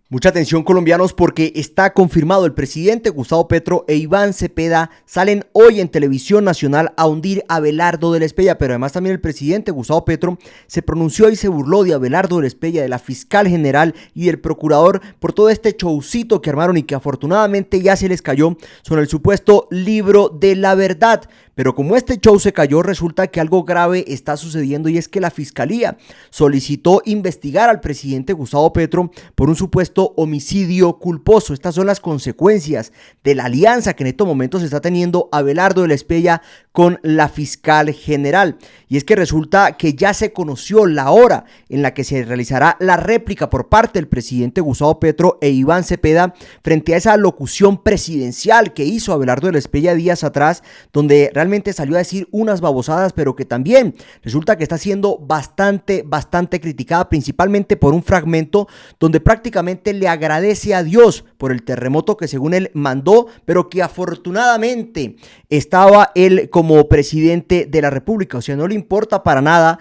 Mucha atención, colombianos, porque está confirmado: el presidente Gustavo Petro e Iván Cepeda salen hoy en televisión nacional a hundir a Abelardo del Espella. Pero además también el presidente Gustavo Petro se pronunció y se burló de Abelardo del Espella, de la fiscal general y del procurador, por todo este showcito que armaron y que afortunadamente ya se les cayó sobre el supuesto libro de la verdad. Pero como este show se cayó, resulta que algo grave está sucediendo, y es que la fiscalía solicitó investigar al presidente Gustavo Petro por un supuesto homicidio culposo. Estas son las consecuencias de la alianza que en estos momentos está teniendo Abelardo del Espella con la fiscal general. Y es que resulta que ya se conoció la hora en la que se realizará la réplica por parte del presidente Gustavo Petro e Iván Cepeda frente a esa locución presidencial que hizo Abelardo del Espella días atrás, donde realmente salió a decir unas babosadas, pero que también resulta que está siendo bastante criticada, principalmente por un fragmento donde prácticamente le agradece a Dios por el terremoto que según él mandó, pero que afortunadamente estaba él como presidente de la República. O sea, no le importa para nada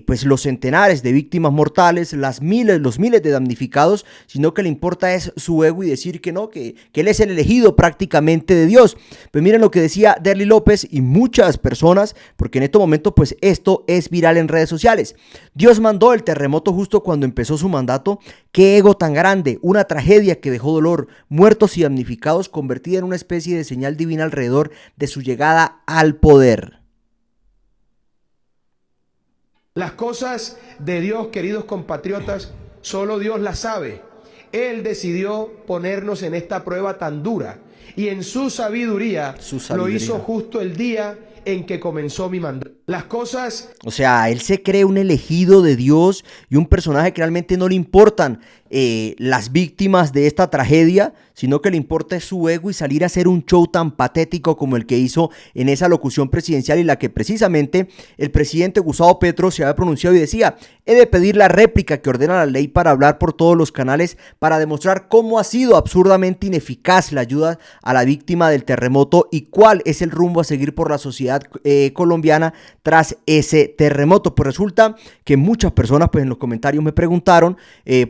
pues los centenares de víctimas mortales, los miles de damnificados, sino que le importa es su ego y decir que no, que él es el elegido prácticamente de Dios. Pues miren lo que decía Derly López y muchas personas, porque en este momento pues esto es viral en redes sociales. Dios mandó el terremoto justo cuando empezó su mandato. Qué ego tan grande, una tragedia que dejó dolor, muertos y damnificados, convertida en una especie de señal divina alrededor de su llegada al poder. Las cosas de Dios, queridos compatriotas, solo Dios las sabe. Él decidió ponernos en esta prueba tan dura y en su sabiduría lo hizo justo el día en que comenzó mi mandato. Las cosas... O sea, él se cree un elegido de Dios y un personaje que realmente no le importan las víctimas de esta tragedia, sino que le importa es su ego y salir a hacer un show tan patético como el que hizo en esa locución presidencial, y la que precisamente el presidente Gustavo Petro se había pronunciado y decía: he de pedir la réplica que ordena la ley para hablar por todos los canales para demostrar cómo ha sido absurdamente ineficaz la ayuda a la víctima del terremoto y cuál es el rumbo a seguir por la sociedad colombiana tras ese terremoto. Pues resulta que muchas personas pues en los comentarios me preguntaron,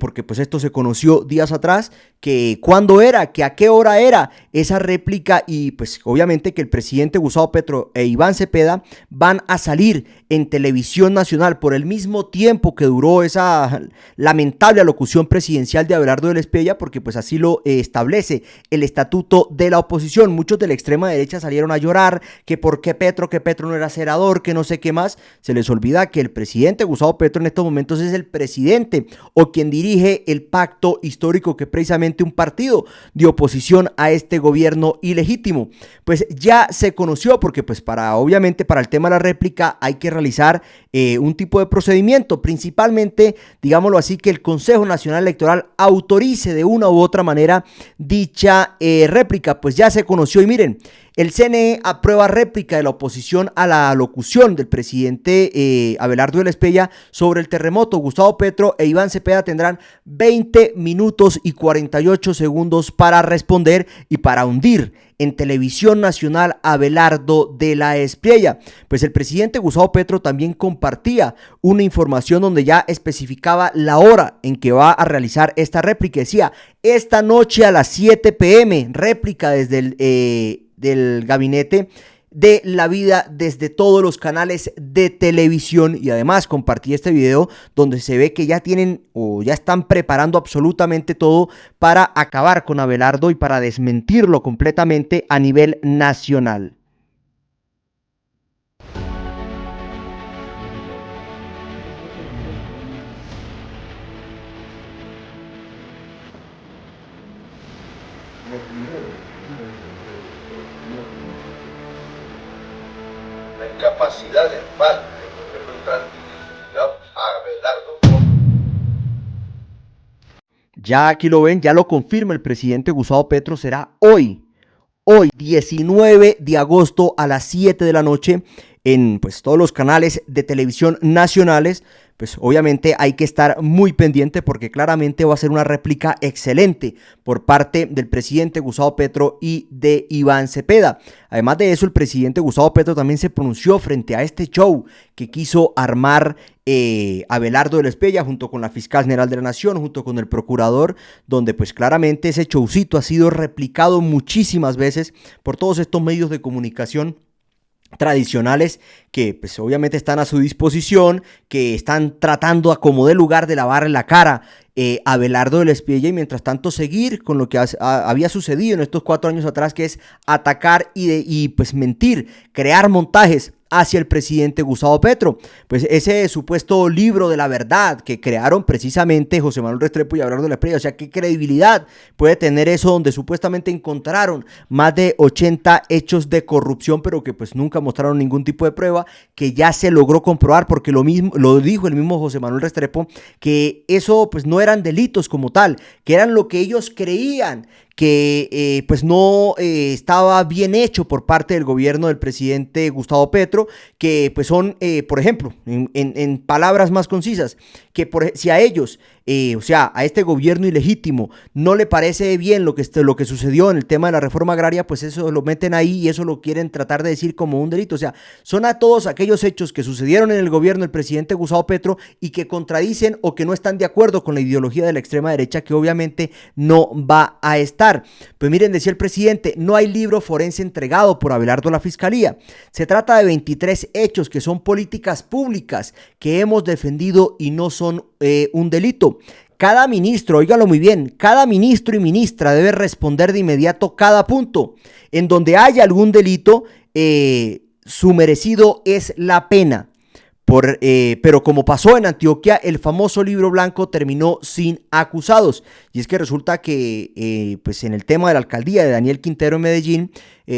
porque pues esto se conoció días atrás, que cuándo era, que a qué hora era esa réplica, y pues obviamente que el presidente Gustavo Petro e Iván Cepeda van a salir en televisión nacional por el mismo tiempo que duró esa lamentable alocución presidencial de Abelardo del Espella, porque pues así lo establece el estatuto de la oposición. Muchos de la extrema derecha salieron a llorar que por qué Petro, que Petro no era senador, que no sé qué más. Se les olvida que el presidente Gustavo Petro en estos momentos es el presidente o quien dirige el pacto histórico, que es precisamente un partido de oposición a este gobierno ilegítimo. Pues ya se conoció, porque pues obviamente para el tema de la réplica hay que realizar un tipo de procedimiento, principalmente, digámoslo así, que el Consejo Nacional Electoral autorice de una u otra manera dicha réplica. Pues ya se conoció, y miren, el CNE aprueba réplica de la oposición a la locución del presidente Abelardo del Espella sobre el terremoto. Gustavo Petro e Iván Cepeda tendrán 20 minutos y 48 segundos para responder y para hundir en televisión nacional a Abelardo de la Espella. Pues el presidente Gustavo Petro también compartía una información donde ya especificaba la hora en que va a realizar esta réplica. Decía: esta noche a las 7 p.m, réplica desde del gabinete de la vida desde todos los canales de televisión. Y además compartí este video donde se ve que ya tienen o ya están preparando absolutamente todo para acabar con Abelardo y para desmentirlo completamente a nivel nacional. La incapacidad del padre de tranquilidad a Abelardo. Ya aquí lo ven, ya lo confirma el presidente Gustavo Petro. Será hoy 19 de agosto a las 7 de la noche en pues todos los canales de televisión nacionales, pues obviamente hay que estar muy pendiente porque claramente va a ser una réplica excelente por parte del presidente Gustavo Petro y de Iván Cepeda. Además de eso, el presidente Gustavo Petro también se pronunció frente a este show que quiso armar Abelardo del Espella junto con la fiscal general de la Nación, junto con el procurador, donde pues claramente ese showcito ha sido replicado muchísimas veces por todos estos medios de comunicación tradicionales que pues obviamente están a su disposición, que están tratando a como de lugar de lavarle la cara a Abelardo del Espella y mientras tanto seguir con lo que había sucedido en estos 4 años atrás, que es atacar y pues mentir, crear montajes hacia el presidente Gustavo Petro. Pues ese supuesto libro de la verdad que crearon precisamente José Manuel Restrepo y Abelardo del Espella, o sea, ¿qué credibilidad puede tener eso donde supuestamente encontraron más de 80 hechos de corrupción, pero que pues nunca mostraron ningún tipo de prueba, que ya se logró comprobar porque lo dijo el mismo José Manuel Restrepo, que eso pues no eran delitos como tal, que eran lo que ellos creían que pues no estaba bien hecho por parte del gobierno del presidente Gustavo Petro, que pues son, por ejemplo, en palabras más concisas, que si a ellos, o sea, a este gobierno ilegítimo, no le parece bien lo que sucedió en el tema de la reforma agraria, pues eso lo meten ahí y eso lo quieren tratar de decir como un delito. O sea, son a todos aquellos hechos que sucedieron en el gobierno del presidente Gustavo Petro y que contradicen o que no están de acuerdo con la ideología de la extrema derecha, que obviamente no va a estar. Pues miren, decía el presidente, no hay libro forense entregado por Abelardo a la Fiscalía. Se trata de 23 hechos que son políticas públicas que hemos defendido y no son un delito. Cada ministro, óigalo muy bien, cada ministro y ministra debe responder de inmediato cada punto. En donde haya algún delito, su merecido es la pena. Pero como pasó en Antioquia, el famoso libro blanco terminó sin acusados. Y es que resulta que pues en el tema de la alcaldía de Daniel Quintero en Medellín,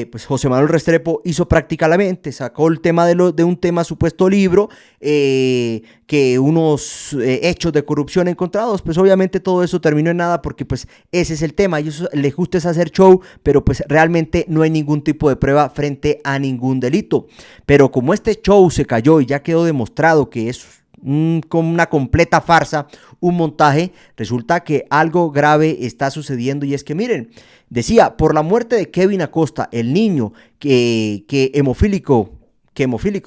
pues José Manuel Restrepo hizo prácticamente, sacó el tema de un tema supuesto libro, que unos hechos de corrupción encontrados, pues obviamente todo eso terminó en nada porque pues ese es el tema, a ellos les gusta es hacer show, pero pues realmente no hay ningún tipo de prueba frente a ningún delito. Pero como este show se cayó y ya quedó demostrado que es como una completa farsa, un montaje, resulta que algo grave está sucediendo y es que miren, decía, por la muerte de Kevin Acosta, el niño que hemofílico,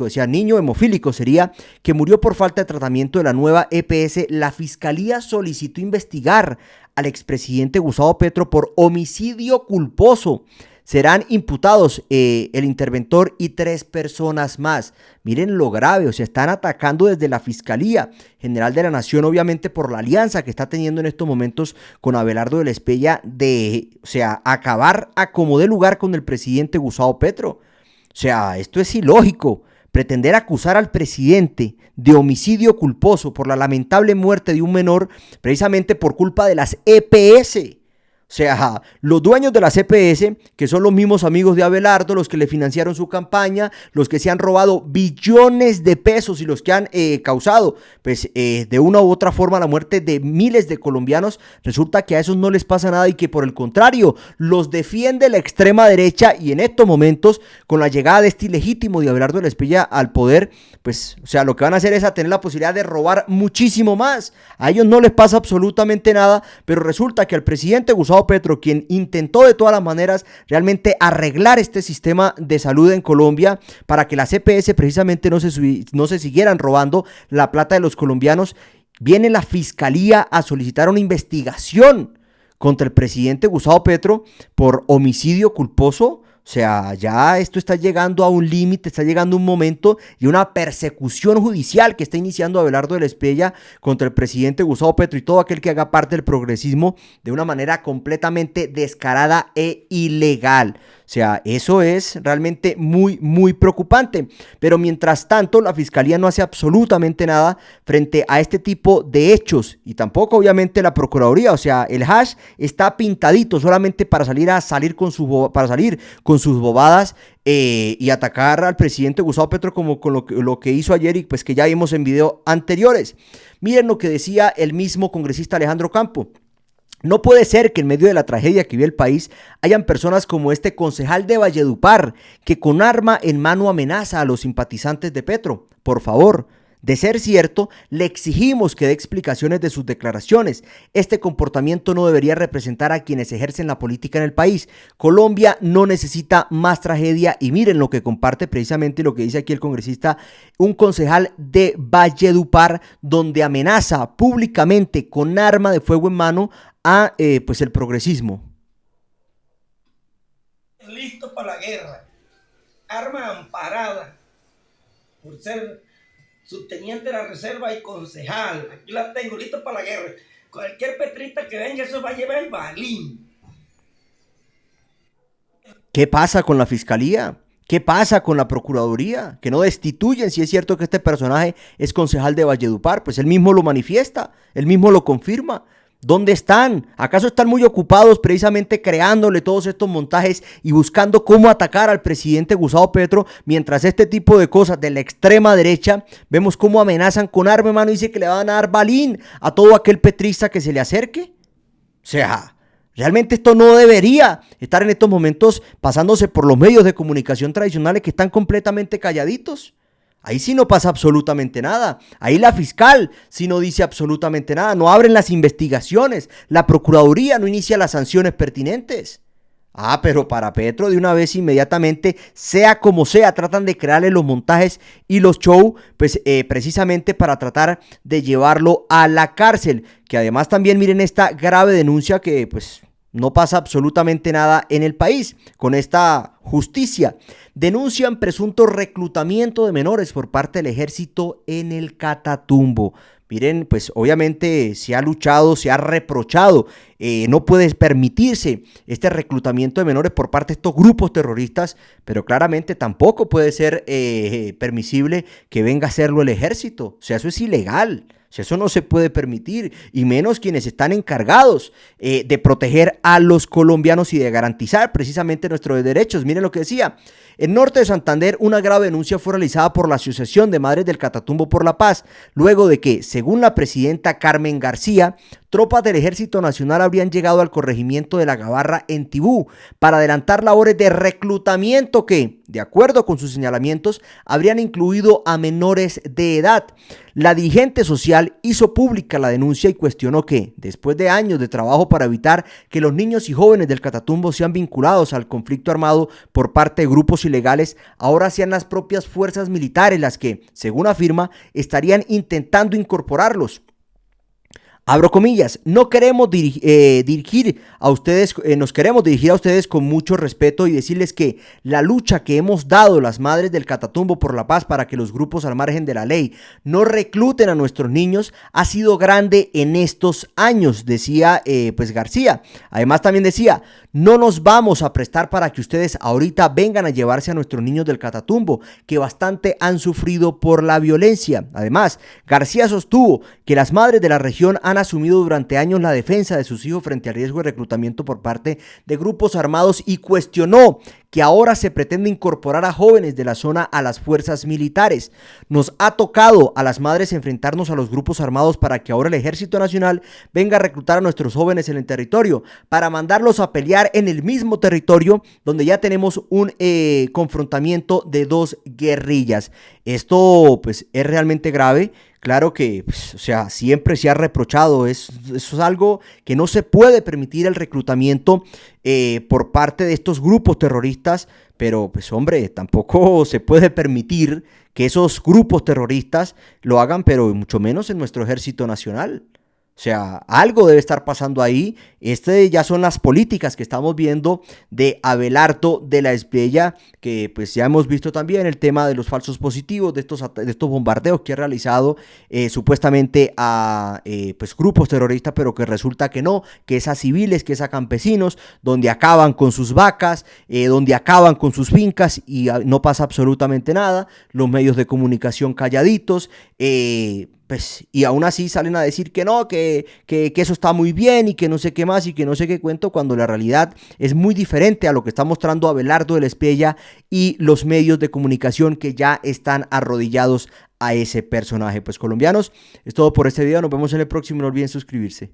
decía, niño hemofílico sería, que murió por falta de tratamiento de la nueva EPS, la Fiscalía solicitó investigar al expresidente Gustavo Petro por homicidio culposo. Serán imputados el interventor y 3 personas más. Miren lo grave, o sea, están atacando desde la Fiscalía General de la Nación, obviamente por la alianza que está teniendo en estos momentos con Abelardo del Espella o sea, acabar a como dé lugar con el presidente Gustavo Petro. O sea, esto es ilógico. Pretender acusar al presidente de homicidio culposo por la lamentable muerte de un menor precisamente por culpa de las EPS. O sea, los dueños de la CPS, que son los mismos amigos de Abelardo, los que le financiaron su campaña, los que se han robado billones de pesos y los que han causado, pues, de una u otra forma la muerte de miles de colombianos, resulta que a esos no les pasa nada y que por el contrario, los defiende la extrema derecha y en estos momentos, con la llegada de este ilegítimo de Abelardo del Espella al poder, pues, o sea, lo que van a hacer es a tener la posibilidad de robar muchísimo más. A ellos no les pasa absolutamente nada, pero resulta que al presidente Gustavo Petro, quien intentó de todas las maneras realmente arreglar este sistema de salud en Colombia para que las EPS precisamente no se siguieran robando la plata de los colombianos, viene la Fiscalía a solicitar una investigación contra el presidente Gustavo Petro por homicidio culposo. O sea, ya esto está llegando a un límite, está llegando un momento y una persecución judicial que está iniciando Abelardo del Espella contra el presidente Gustavo Petro y todo aquel que haga parte del progresismo de una manera completamente descarada e ilegal. O sea, eso es realmente muy, muy preocupante. Pero mientras tanto, la Fiscalía no hace absolutamente nada frente a este tipo de hechos y tampoco obviamente la Procuraduría. O sea, el hash está pintadito solamente para salir con sus bobadas y atacar al presidente Gustavo Petro como con lo que hizo ayer y pues que ya vimos en video anteriores. Miren lo que decía el mismo congresista Alejandro Campo. No puede ser que en medio de la tragedia que vive el país hayan personas como este concejal de Valledupar que con arma en mano amenaza a los simpatizantes de Petro. Por favor, De ser cierto, le exigimos que dé explicaciones de sus declaraciones. Este comportamiento no debería representar a quienes ejercen la política en el país. Colombia no necesita más tragedia y miren lo que comparte precisamente lo que dice aquí el congresista, un concejal de Valledupar, donde amenaza públicamente con arma de fuego en mano a pues el progresismo. Listo para la guerra, arma amparada por ser subteniente de la reserva y concejal. Aquí la tengo, listo para la guerra. Cualquier petrista que venga, eso va a llevar el balín. ¿Qué pasa con la fiscalía? ¿Qué pasa con la procuraduría? Que no destituyen si es cierto que este personaje es concejal de Valledupar. Pues él mismo lo manifiesta, él mismo lo confirma. ¿Dónde están? ¿Acaso están muy ocupados precisamente creándole todos estos montajes y buscando cómo atacar al presidente Gustavo Petro, mientras este tipo de cosas de la extrema derecha vemos cómo amenazan con arma en mano y dice que le van a dar balín a todo aquel petrista que se le acerque? O sea, realmente esto no debería estar en estos momentos pasándose por los medios de comunicación tradicionales que están completamente calladitos. Ahí sí no pasa absolutamente nada. Ahí la fiscal sí no dice absolutamente nada. No abren las investigaciones. La procuraduría no inicia las sanciones pertinentes. Pero para Petro de una vez inmediatamente, sea como sea, tratan de crearle los montajes y los shows, pues precisamente para tratar de llevarlo a la cárcel. Que además también miren esta grave denuncia que pues no pasa absolutamente nada en el país con esta justicia. Denuncian presunto reclutamiento de menores por parte del ejército en el Catatumbo. Miren, pues obviamente se ha luchado, se ha reprochado, no puede permitirse este reclutamiento de menores por parte de estos grupos terroristas, pero claramente tampoco puede ser permisible que venga a hacerlo el ejército. O sea, eso es ilegal. O sea, eso no se puede permitir, y menos quienes están encargados de proteger a los colombianos y de garantizar precisamente nuestros derechos. Miren lo que decía. En Norte de Santander, una grave denuncia fue realizada por la Asociación de Madres del Catatumbo por la Paz, luego de que, según la presidenta Carmen García, tropas del Ejército Nacional habrían llegado al corregimiento de La Gabarra en Tibú para adelantar labores de reclutamiento que, de acuerdo con sus señalamientos, habrían incluido a menores de edad. La dirigente social hizo pública la denuncia y cuestionó que, después de años de trabajo para evitar que los niños y jóvenes del Catatumbo sean vinculados al conflicto armado por parte de grupos ilegales, ahora sean las propias fuerzas militares las que, según afirma, estarían intentando incorporarlos. Abro comillas, no queremos dirigir a ustedes, nos queremos dirigir a ustedes con mucho respeto y decirles que la lucha que hemos dado las madres del Catatumbo por la paz para que los grupos al margen de la ley no recluten a nuestros niños ha sido grande en estos años, decía pues García. Además también decía, no nos vamos a prestar para que ustedes ahorita vengan a llevarse a nuestros niños del Catatumbo, que bastante han sufrido por la violencia. Además, García sostuvo que las madres de la región han asumido durante años la defensa de sus hijos frente al riesgo de reclutamiento por parte de grupos armados y cuestionó que ahora se pretende incorporar a jóvenes de la zona a las fuerzas militares. Nos ha tocado a las madres enfrentarnos a los grupos armados para que ahora el Ejército Nacional venga a reclutar a nuestros jóvenes en el territorio, para mandarlos a pelear en el mismo territorio donde ya tenemos un confrontamiento de dos guerrillas. Esto pues es realmente grave. Claro que, pues, o sea, siempre se ha reprochado, eso es algo que no se puede permitir el reclutamiento por parte de estos grupos terroristas, pero pues hombre, tampoco se puede permitir que esos grupos terroristas lo hagan, pero mucho menos en nuestro Ejército Nacional. O sea, algo debe estar pasando ahí. Ya son las políticas que estamos viendo de Abelardo de la Espriella, que pues ya hemos visto también el tema de los falsos positivos, de estos bombardeos que ha realizado supuestamente a pues grupos terroristas, pero que resulta que no, que es a civiles, que es a campesinos, donde acaban con sus vacas, donde acaban con sus fincas y no pasa absolutamente nada. Los medios de comunicación calladitos, pues, y aún así salen a decir que no, que eso está muy bien y que no sé qué más y que no sé qué cuento, cuando la realidad es muy diferente a lo que está mostrando Abelardo de la Espriella y los medios de comunicación que ya están arrodillados a ese personaje. Pues colombianos, es todo por este video, nos vemos en el próximo, no olviden suscribirse.